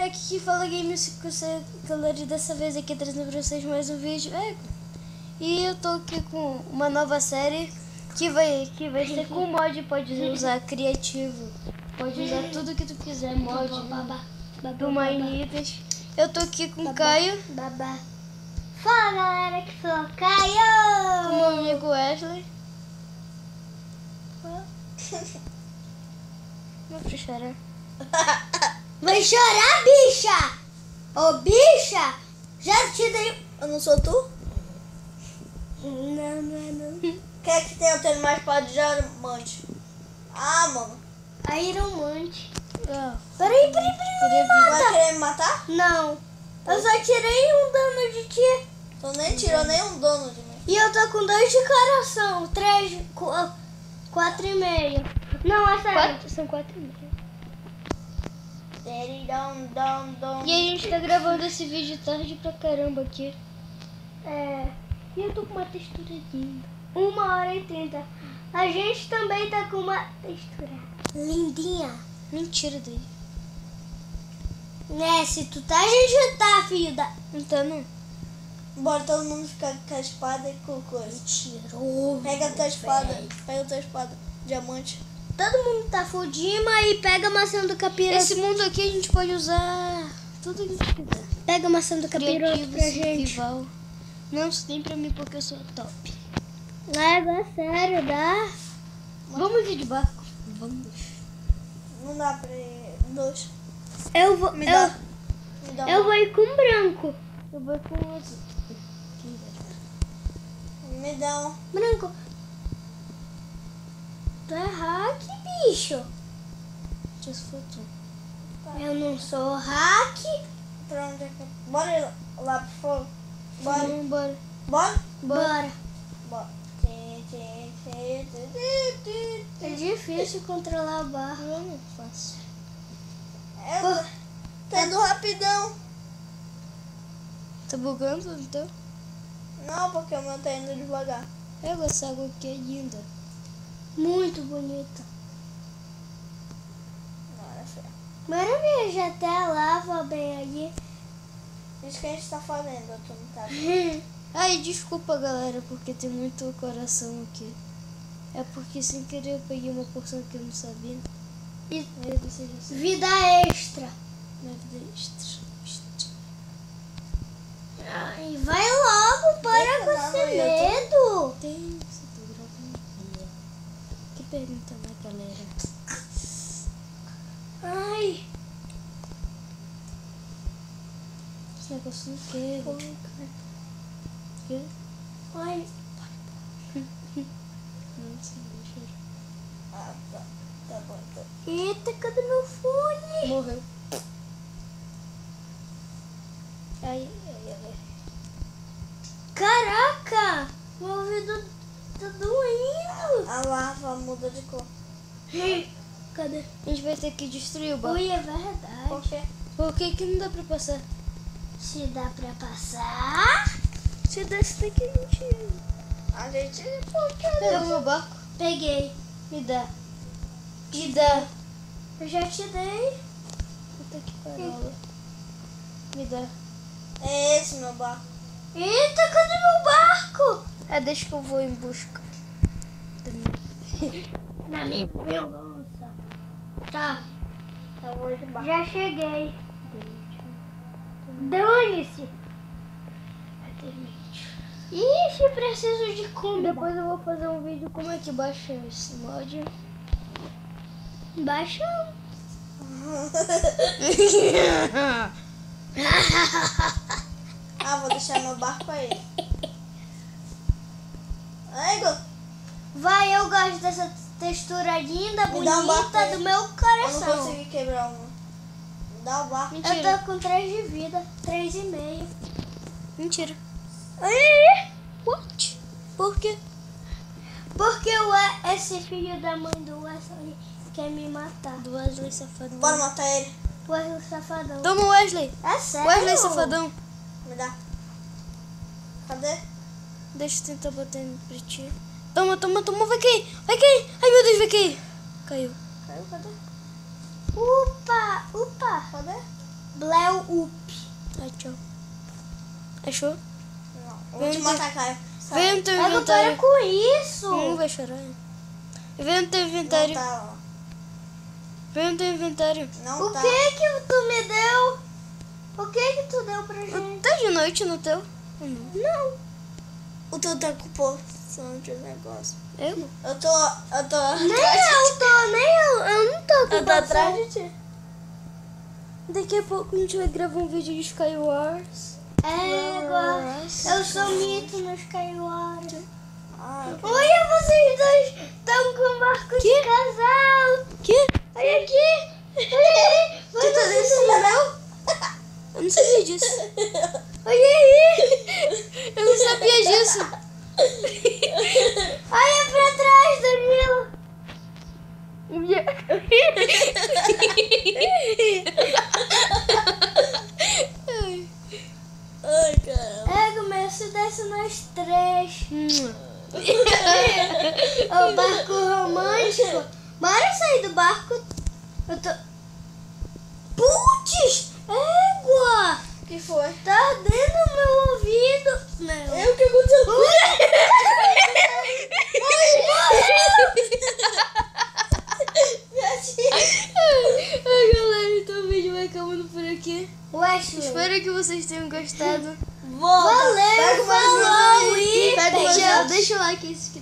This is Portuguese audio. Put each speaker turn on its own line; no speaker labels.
aqui que fala Games com você, galera, dessa vez aqui trazendo pra vocês mais um vídeo. E eu tô aqui com uma nova série que vai ser com mod, pode usar criativo, pode usar tudo que tu quiser, mod do Mineitas. Eu tô aqui com o Caio.
Fala galera, que sou o Caio!
Com meu amigo Wesley. Não precisa chorar.
Vai chorar, bicha! Ô, bicha! Já te dei...
Eu não sou tu?
Não.
Quem é que tem o mais espada de diamante? Ah, mano.
A Iromante.
Queria
Peraí.
Tu vai querer me matar?
Não. Eu só tirei um dano de ti.
Tu nem tirou nenhum dono de mim.
E eu tô com 2 de coração. 3, 4,5. Não, é sério.
São 4,5.
Dom.
E a gente tá gravando esse vídeo tarde pra caramba aqui.
E eu tô com uma textura linda. 1h30. A gente também tá com uma textura lindinha.
Mentira daí.
Né, se tu tá, a gente tá, filho da...
Não tá não.
Bora todo mundo ficar com a espada e com coisa.
Tirou.
Pega a tua espada. Diamante.
Todo mundo tá fudima e pega a maçã do capiroto.
Esse mundo aqui a gente pode usar tudo que a gente quiser.
Pega a maçã do capiroto
Criativo,
pra gente.
rival. Não se tem pra mim porque eu sou top.
Agora sério, dá?
Vamos ir de barco. Vamos.
Não dá pra ir. 2.
Eu vou,
Me dá
eu vou ir com branco.
Eu vou com o azul.
Me dá um.
Branco. Tu é hack, bicho.
Isso foi tu.
Eu não sou hack.
Pra onde é que... Bora ir lá pro fogo. Bora.
Vamos embora.
Bora?
Bora.
É difícil controlar a barra. Não é fácil.
Tá indo rapidão.
Tá bugando então?
Não, porque o meu tá indo devagar.
Essa água aqui é linda.
Muito bonita.
Não, é feio.
Bora ver, já até a lava bem ali.
Isso que a gente tá fazendo, tu não tá.
Ai, desculpa galera, porque tem muito coração aqui. É porque sem querer eu peguei uma porção que eu não sabia.
E
Aí você já sabe.
vida extra.
Minha vida é extra.
Ai, vai logo, para com
canal
esse
no YouTube.
medo.
Tem, você tá gravando. Que pergunta, né, galera?
Ai,
Esse negócio não quebra. Quê?
ai.
Não sei, deixa eu...
Ah, tá. Tá bom, então.
Eita, cadê meu fone?
Morreu. Ai.
Caraca, meu ouvido tá doendo.
A lava muda de cor.
Cadê?
A gente vai ter que destruir o barco.
Ui, é
Por
verdade.
quê?
Por que que não dá pra passar?
Se dá pra passar.
Se desse daqui a gente...
A gente...
Pega o meu barco.
Peguei.
Me dá. Me dá.
Eu já te dei.
Puta que parola. Me dá.
É esse meu barco.
Eita, cadê meu barco?
Deixa que eu vou em busca.
Na minha bolsa. Tá,
Eu vou de barco.
já cheguei. Dane-se. Ixi, preciso de comida.
Depois eu vou fazer um vídeo como é que baixa esse mod.
Baixa.
Ah, vou deixar meu barco aí. Ai, Igor,
Vai, eu gosto dessa textura linda,
Me dá um barco
bonita
aí.
do meu
eu não
coração.
consegui quebrar um. Dá o barco.
Mentira.
Eu tô com 3 de vida, 3,5.
Mentira.
Ai,
What? Por quê?
porque esse filho da mãe do Wesley quer me matar.
Do Wesley safadão.
Bora matar ele.
Wesley safadão.
Toma o Wesley.
É sério?
Wesley safadão.
Me dá. Cadê?
Deixa eu tentar botar ele pra ti. Toma, vai cair. Ai meu Deus, vai cair. Caiu.
Caiu, cadê?
Upa, upa.
Cadê?
Bleu Up.
Ah, tchau. Achou?
Não. Vou te matar, Caio.
Vem no teu
Égua, para
inventário.
com isso.
Não vai chorar. Vem no teu
Não
inventário.
tá, ó.
Vem no teu inventário.
Não
O
tá.
que tu me deu? O que tu deu pra gente?
Tá de noite no teu?
Não.
O teu tá com porção de negócio.
Eu?
Eu tô
Nem
atrás
eu tô, eu não tô com
Eu tô atrás de ti.
Daqui a pouco a gente vai gravar um vídeo de Skywars.
Égua, eu sou mito no Skyward.
Ah,
Olha, vocês dois estão com um barco de casal.
Que?
Olha aqui. Olha aí.
Tu tá desse meu? Eu não sabia disso.
Olha aí.
Eu não sabia disso.
Olha pra trás, Danilo.
ai, caramba.
Égua, mas se desse nós três. O barco romântico. Bora sair do barco. Eu tô... Putz! Égua!
O que foi?
Tá ardendo o meu ouvido. Não.
Eu que aconteceu?
Ai, galera, então o vídeo vai acabando por aqui.
Wesley.
Espero que vocês tenham gostado.
Volta.
Valeu,
Pega o
falou
vazio.
e
Pega o vazio.
Deixa o like aí se